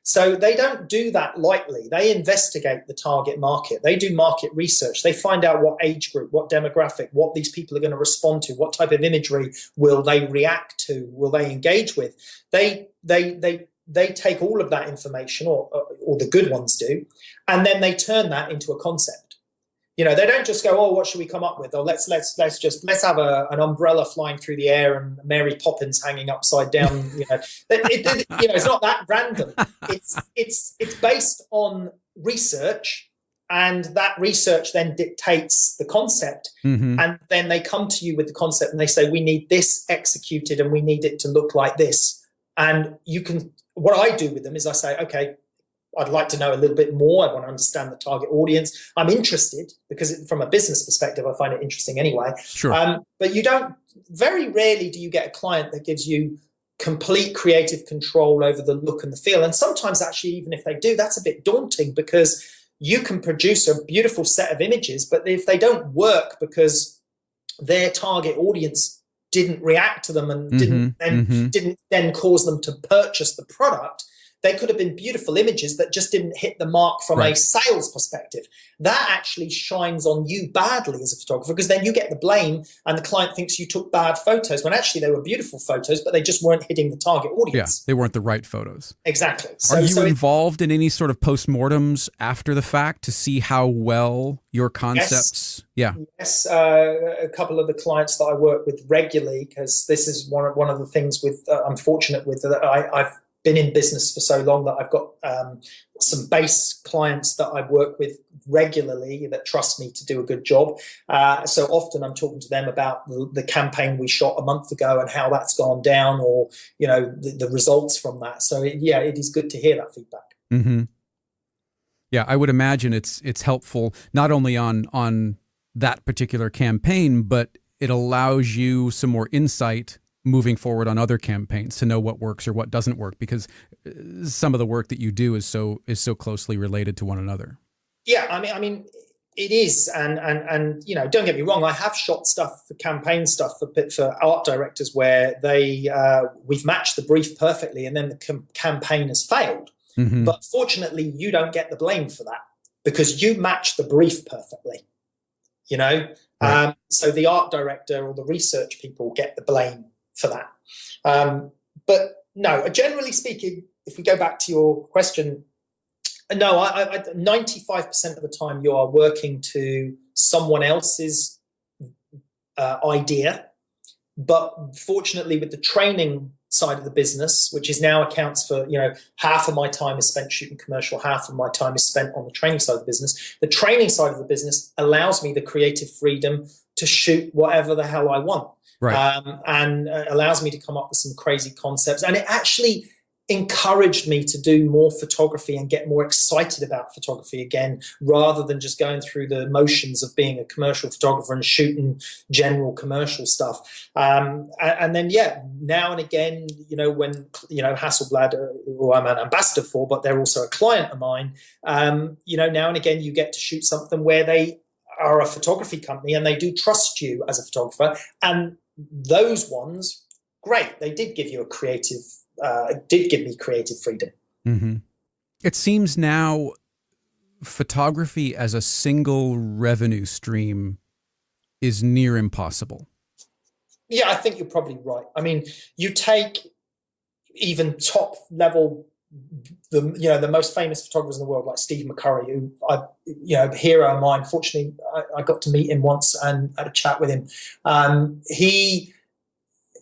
So they don't do that lightly. They investigate the target market. They do market research. They find out what age group, what demographic, what these people are going to respond to, what type of imagery will they react to, will they engage with. They take all of that information, or the good ones do, and then they turn that into a concept. They don't just go, oh, what should we come up with? Or let's have an umbrella flying through the air and Mary Poppins hanging upside down. It's not that random. It's based on research, and that research then dictates the concept. And then they come to you with the concept and they say, we need this executed and we need it to look like this. And what I do with them is I say, okay, I'd like to know a little bit more. I want to understand the target audience. I'm interested because from a business perspective, I find it interesting anyway. Sure. But very rarely do you get a client that gives you complete creative control over the look and the feel. And sometimes actually, even if they do, that's a bit daunting, because you can produce a beautiful set of images, but if they don't work because their target audience didn't react to them and didn't then cause them to purchase the product, they could have been beautiful images that just didn't hit the mark from a sales perspective. That actually shines on you badly as a photographer, because then you get the blame and the client thinks you took bad photos when actually they were beautiful photos, but they just weren't hitting the target audience. Yeah, they weren't the right photos. Exactly. Are you involved in any sort of postmortems after the fact to see how well your concepts? Yes. Yeah. Yes. A couple of the clients that I work with regularly, because this is one of the things I'm fortunate with, that I've been in business for so long that I've got some base clients that I work with regularly that trust me to do a good job. So often I'm talking to them about the campaign we shot a month ago and how that's gone down, or the results from that. So it is good to hear that feedback. Mm-hmm. Yeah, I would imagine it's helpful not only on that particular campaign, but it allows you some more insight moving forward on other campaigns to know what works or what doesn't work, because some of the work that you do is so closely related to one another. Yeah, I mean it is, and don't get me wrong, I have shot stuff for campaign stuff for art directors where we've matched the brief perfectly and then the campaign has failed. But fortunately, you don't get the blame for that because you match the brief perfectly. Right. So the art director or the research people get the blame for that. But no, generally speaking, if we go back to your question, no, I 95% of the time you are working to someone else's idea. But fortunately, with the training side of the business, which is now accounts for, half of my time is spent shooting commercial, half of my time is spent on the training side of the business. The training side of the business allows me the creative freedom to shoot whatever the hell I want. Right. And allows me to come up with some crazy concepts. And it actually, encouraged me to do more photography and get more excited about photography again, rather than just going through the motions of being a commercial photographer and shooting general commercial stuff. And then, now and again, when, Hasselblad, who I'm an ambassador for, but they're also a client of mine, now and again, you get to shoot something where they are a photography company and they do trust you as a photographer. And those ones, great. They did give you a creative it did give me creative freedom. Mm-hmm. It seems now photography as a single revenue stream is near impossible. Yeah, I think you're probably right. I mean, you take even top level, the most famous photographers in the world, like Steve McCurry, who a hero of mine. Fortunately, I got to meet him once and had a chat with him.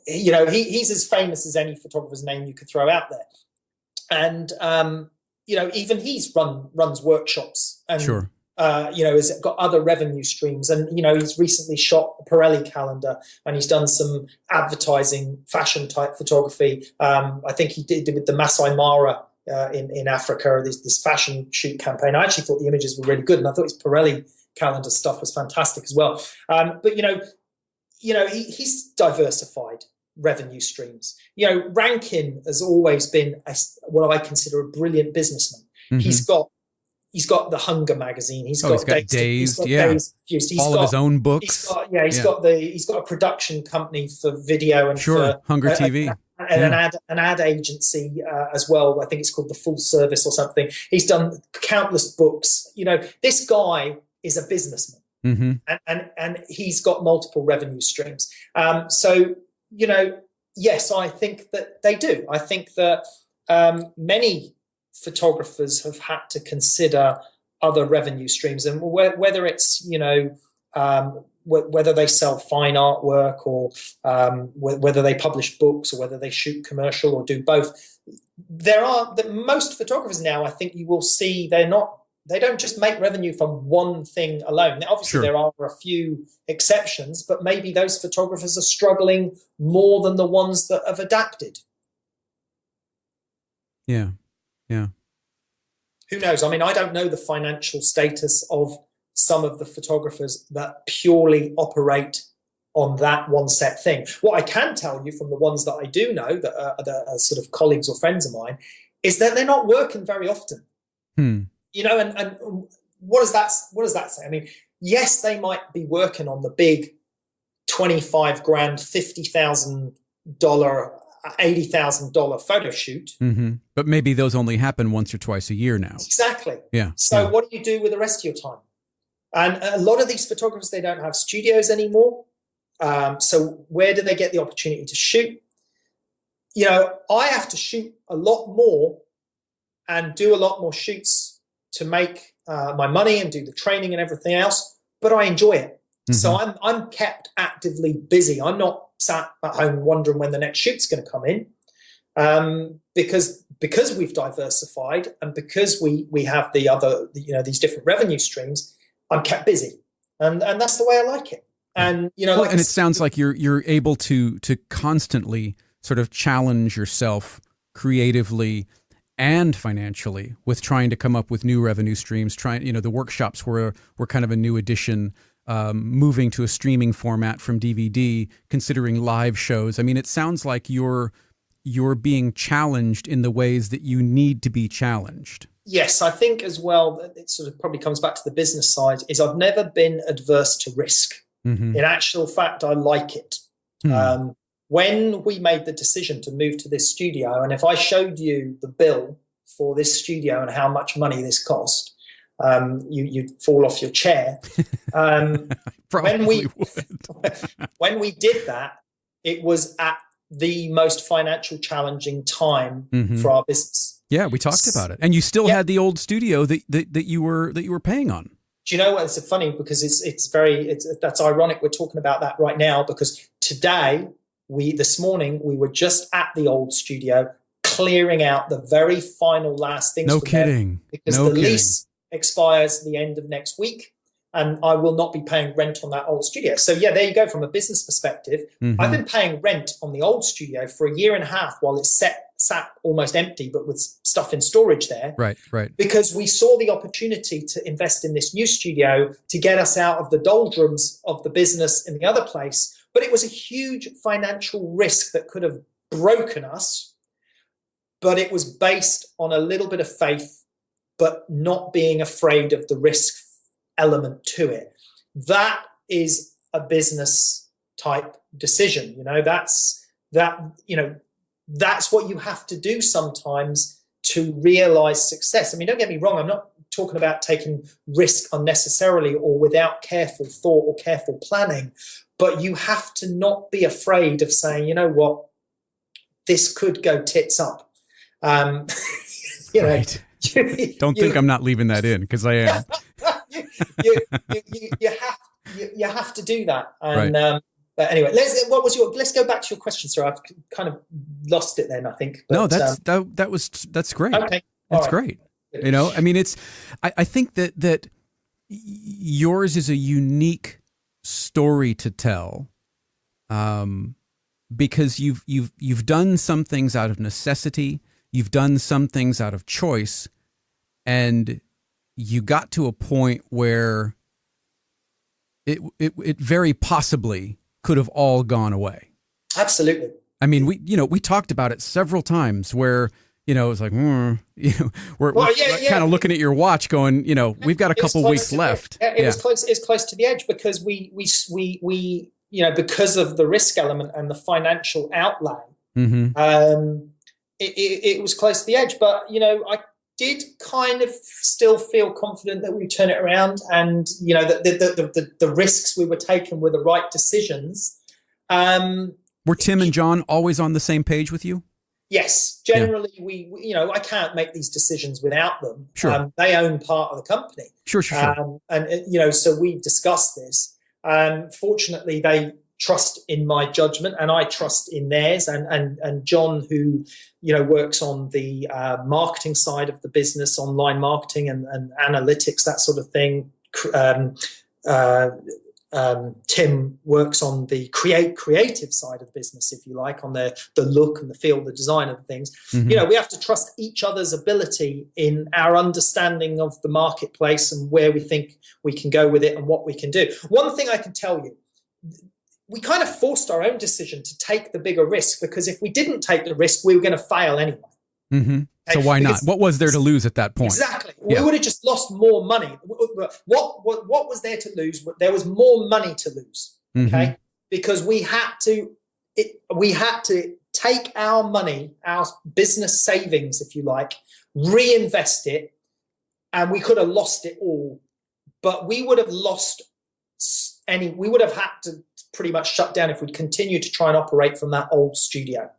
He's as famous as any photographer's name you could throw out there. And, even he's runs workshops and, sure. Has got other revenue streams. And, he's recently shot a Pirelli calendar and he's done some advertising, fashion type photography. I think he did with the Masai Mara in Africa, this fashion shoot campaign. I actually thought the images were really good. And I thought his Pirelli calendar stuff was fantastic as well. But he's diversified revenue streams. Rankin has always been what I consider a brilliant businessman. Mm-hmm. He's got the Hunger magazine. He's got Dazed. He's got his own books. He's got a production company for video and for Hunger TV. An ad agency as well. I think it's called the Full Service or something. He's done countless books. This guy is a businessman. Mm-hmm. And he's got multiple revenue streams. Yes, I think that they do. I think that many photographers have had to consider other revenue streams, and whether it's whether they sell fine artwork or whether they publish books or whether they shoot commercial or do both. Most photographers now, I think you will see, they don't just make revenue from one thing alone. Now, obviously, sure, there are a few exceptions, but maybe those photographers are struggling more than the ones that have adapted. Yeah. Who knows? I mean, I don't know the financial status of some of the photographers that purely operate on that one set thing. What I can tell you from the ones that I do know that are sort of colleagues or friends of mine is that they're not working very often. And what does that say? I mean, yes, they might be working on the big $25,000, $50,000, $80,000 photo shoot. Mm-hmm. But maybe those only happen once or twice a year now. Exactly. Yeah. So what do you do with the rest of your time? And a lot of these photographers, they don't have studios anymore. So where do they get the opportunity to shoot? I have to shoot a lot more and do a lot more shoots to make my money and do the training and everything else, but I enjoy it. Mm-hmm. So I'm kept actively busy. I'm not sat at home wondering when the next shoot's going to come in, because we've diversified and because we have the other, these different revenue streams. I'm kept busy, and that's the way I like it. And and it sounds like you're able to constantly sort of challenge yourself creatively and financially with trying to come up with new revenue streams. The workshops were kind of a new addition, moving to a streaming format from DVD, considering live shows. I mean, it sounds like you're being challenged in the ways that you need to be challenged. Yes, I think as well, it sort of probably comes back to the business side, is I've never been adverse to risk. Mm-hmm. In actual fact, I like it. Mm. When we made the decision to move to this studio, and if I showed you the bill for this studio and how much money this cost, you'd fall off your chair. When we did that, it was at the most financial challenging time for our business. Yeah, we talked about it, and you still had the old studio that you were paying on. Do you know what? It's funny because that's ironic. We're talking about that right now because this morning we were just at the old studio clearing out the very final last things. No kidding. Because the lease expires the end of next week, and I will not be paying rent on that old studio. So yeah, there you go. From a business perspective, I've been paying rent on the old studio for a year and a half while it's set sat almost empty, but with stuff in storage there. Right, right. Because we saw the opportunity to invest in this new studio to get us out of the doldrums of the business in the other place. But it was a huge financial risk that could have broken us. But it was based on a little bit of faith, but not being afraid of the risk element to it. That is a business type decision. That's what you have to do sometimes to realize success. I mean, don't get me wrong. I'm not talking about taking risk unnecessarily or without careful thought or careful planning, but you have to not be afraid of saying, you know what, this could go tits up. Right. Don't think I'm not leaving that in, because I am. you have to do that. And right. But anyway, let's go back to your question, sir. I've kind of lost it then, I think. But, no, that's great. Okay. That's great. I mean, I think that yours is a unique story to tell, because you've done some things out of necessity, you've done some things out of choice, and you got to a point where it very possibly could have all gone away. Absolutely. I mean, we talked about it several times where, it was like, we're kind of looking at your watch going, we've got a couple weeks left. It was close. It's close to the edge because we because of the risk element and the financial outlay, it was close to the edge. But, I did kind of still feel confident that we turn it around, and, that the risks we were taking were the right decisions. Were Tim and John always on the same page with you? Yes, generally we I can't make these decisions without them. Sure. They own part of the company. Sure. And so we discussed this. Fortunately, they trust in my judgment, and I trust in theirs. And John, who works on the marketing side of the business, online marketing and analytics, that sort of thing. Tim works on the creative side of the business, if you like, on the look and the feel, the design of things. We have to trust each other's ability in our understanding of the marketplace and where we think we can go with it and what we can do. One thing I can tell you, we kind of forced our own decision to take the bigger risk, because if we didn't take the risk, we were going to fail anyway. Mm-hmm. So why not? What was there to lose at that point? Exactly. We would have just lost more money. What was there to lose? There was more money to lose. Okay, because we had to take our money, our business savings, if you like, reinvest it, and we could have lost it all. But we would have lost we would have had to pretty much shut down if we'd continued to try and operate from that old studio.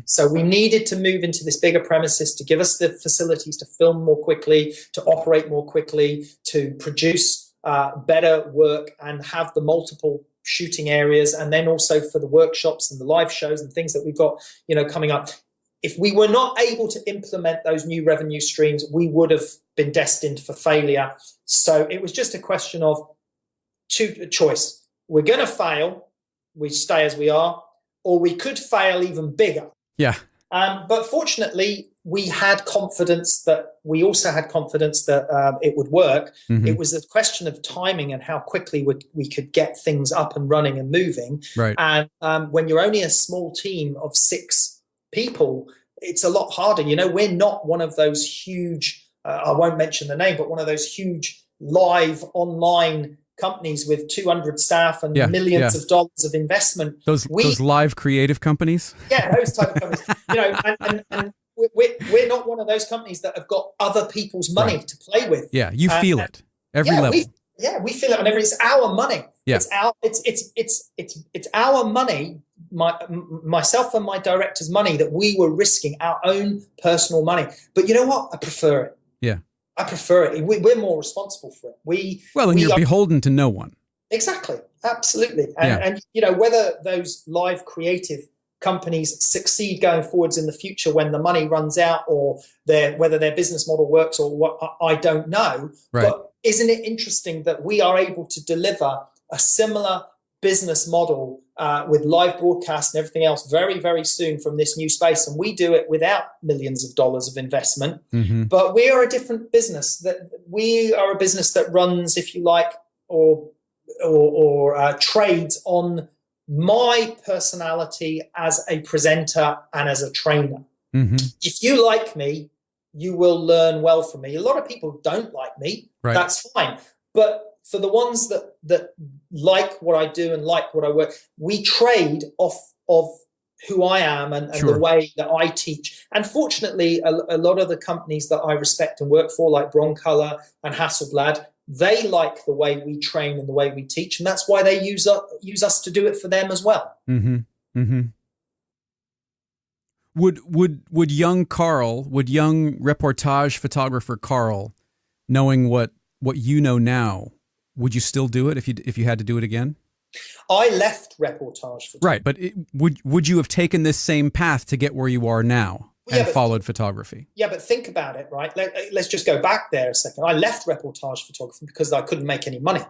So we needed to move into this bigger premises to give us the facilities to film more quickly, to operate more quickly, to produce better work and have the multiple shooting areas, and then also for the workshops and the live shows and things that we've got, coming up. If we were not able to implement those new revenue streams, we would have been destined for failure. So it was just a question of choice. We're going to fail, we stay as we are, or we could fail even bigger. Yeah. But fortunately, we had confidence that it would work. It was a question of timing and how quickly we could get things up and running and moving. Right. And when you're only a small team of 6 people, it's a lot harder. We're not one of those huge, I won't mention the name, but one of those huge live online companies with 200 staff and millions of dollars of investment. Those live creative companies? Yeah, those type of companies. And we're not one of those companies that have got other people's money to play with. Yeah, you feel it every level. We feel it on every. It's our money. Yeah. It's our money. Myself and my director's money that we were risking, our own personal money. But you know what? I prefer it. Yeah. I prefer it. We're more responsible for it. You're beholden to no one. Exactly. Absolutely. And whether those live creative companies succeed going forwards in the future when the money runs out, or whether their business model works or what, I don't know. Right. But isn't it interesting that we are able to deliver a similar business model with live broadcast and everything else very, very soon from this new space. And we do it without millions of dollars of investment. Mm-hmm. But we are a different business. That we are a business that runs, if you like, or trades on my personality as a presenter and as a trainer. Mm-hmm. If you like me, you will learn well from me. A lot of people don't like me. Right. That's fine. But for the ones that like what I do and like what I work, we trade off of who I am and Sure. the way that I teach. And fortunately, a lot of the companies that I respect and work for, like Broncolor and Hasselblad, they like the way we train and the way we teach. And that's why they use us to do it for them as well. Mm-hmm. Mm-hmm. Would young reportage photographer Karl, knowing what you know now, would you still do it if you had to do it again? I left reportage photography. Right, but would you have taken this same path to get where you are now and followed photography? Yeah, but think about it, right? Let's just go back there a second. I left reportage photography because I couldn't make any money.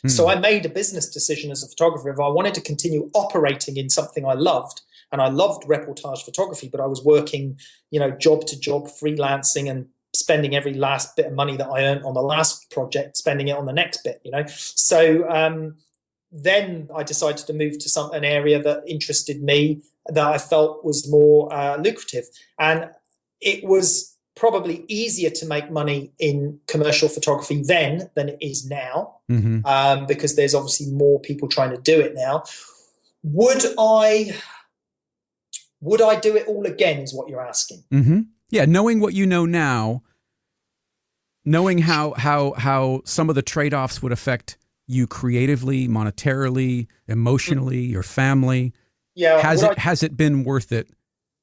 So I made a business decision as a photographer. If I wanted to continue operating in something I loved, and I loved reportage photography, but I was working, job to job, freelancing, and spending every last bit of money that I earned on the last project, spending it on the next bit, So then I decided to move to an area that interested me, that I felt was more lucrative. And it was probably easier to make money in commercial photography then than it is now, because there's obviously more people trying to do it now. Would I do it all again is what you're asking. Mm-hmm. Yeah, knowing what you know now, knowing how some of the trade-offs would affect you creatively, monetarily, emotionally, your family. Yeah. Has it been worth it?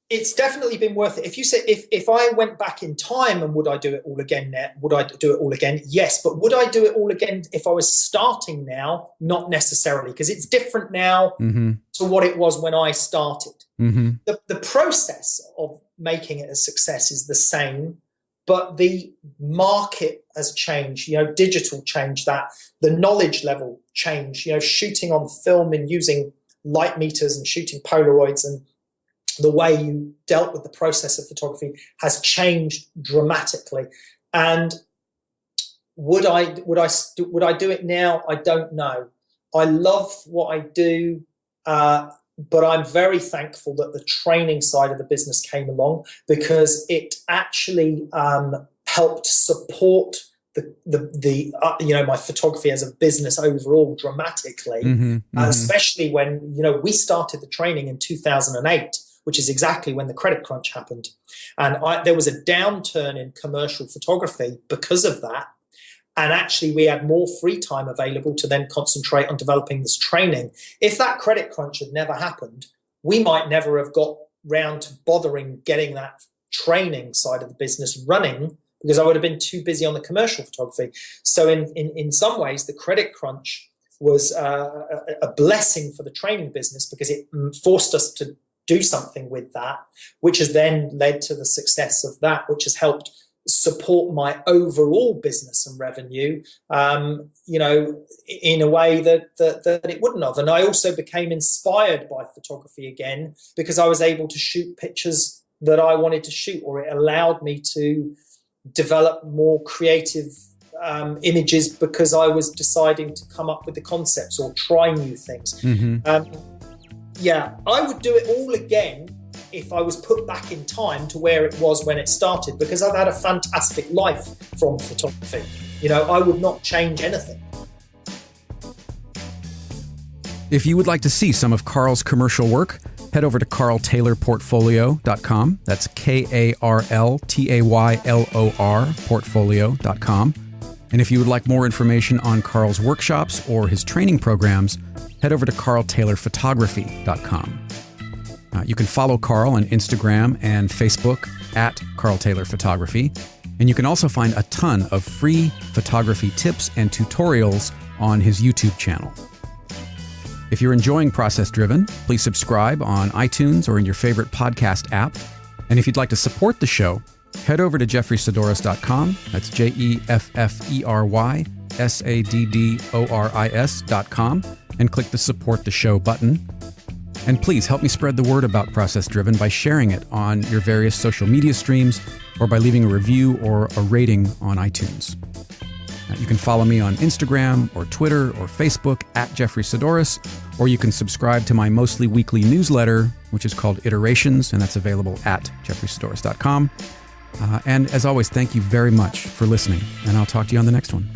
It's definitely been worth it. If you say, if I went back in time and would I do it all again now? Would I do it all again? Yes. But would I do it all again if I was starting now? Not necessarily, because it's different now to what it was when I started. Mm-hmm. The process of making it a success is the same, but the market has changed. Digital changed that. The knowledge level changed. Shooting on film and using light meters and shooting Polaroids, and the way you dealt with the process of photography has changed dramatically. And would I do it now? I don't know. I love what I do, but I'm very thankful that the training side of the business came along, because it actually helped support my photography as a business overall dramatically, especially when we started the training in 2008, which is exactly when the credit crunch happened, and there was a downturn in commercial photography because of that. And actually, we had more free time available to then concentrate on developing this training. If that credit crunch had never happened, we might never have got round to bothering getting that training side of the business running, because I would have been too busy on the commercial photography. So in some ways, the credit crunch was a blessing for the training business, because it forced us to do something with that, which has then led to the success of that, which has helped support my overall business and revenue, in a way that it wouldn't have. And I also became inspired by photography again, because I was able to shoot pictures that I wanted to shoot, or it allowed me to develop more creative images, because I was deciding to come up with the concepts or try new things. I would do it all again if I was put back in time to where it was when it started, because I've had a fantastic life from photography. I would not change anything. If you would like to see some of Karl's commercial work, head over to karltaylorportfolio.com. That's KarlTaylor portfolio.com. And if you would like more information on Karl's workshops or his training programs, head over to karltaylorphotography.com. You can follow Karl on Instagram and Facebook at Karl Taylor Photography. And you can also find a ton of free photography tips and tutorials on his YouTube channel. If you're enjoying Process Driven, please subscribe on iTunes or in your favorite podcast app. And if you'd like to support the show, head over to jeffreysaddoris.com. That's JEFFERYSADDORIS.com. and click the support the show button. And please help me spread the word about Process Driven by sharing it on your various social media streams or by leaving a review or a rating on iTunes. You can follow me on Instagram or Twitter or Facebook at Jeffrey Sidoris, or you can subscribe to my mostly weekly newsletter, which is called Iterations, and that's available at jeffreysidoris.com. And as always, thank you very much for listening, and I'll talk to you on the next one.